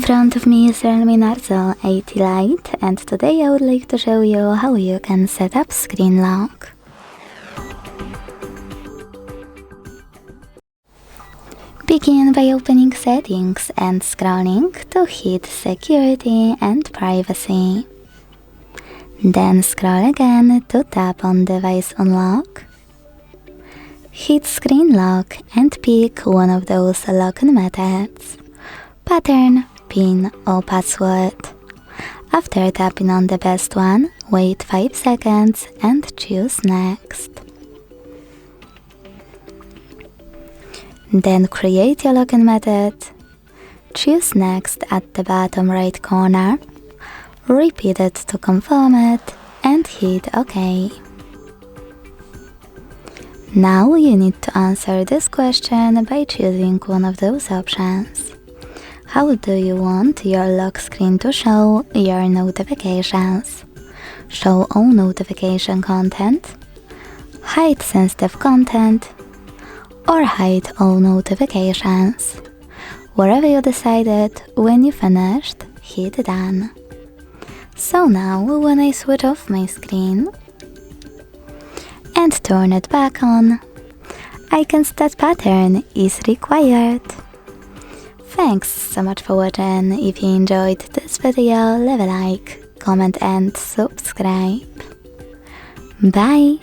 front of me is REALME Narzo 80 Lite, and today I would like to show you how you can set up screen lock. Begin by opening Settings and scrolling to hit Security and Privacy. Then scroll again to tap on Device Unlock. Hit Screen Lock and pick one of those login methods: pattern, PIN or password. After tapping on the best one, wait 5 seconds and choose Next. Then create your login method. Choose Next at the bottom right corner. Repeat it to confirm it and hit OK. Now you need to answer this question by choosing one of those options. How do you want your lock screen to show your notifications? Show all notification content? Hide sensitive content? Or hide all notifications? Whatever you decided, when you finished, hit Done. So now, when I switch off my screen and turn it back on, I can see that pattern is required. Thanks so much for watching. If you enjoyed this video, leave a like, comment and subscribe. Bye!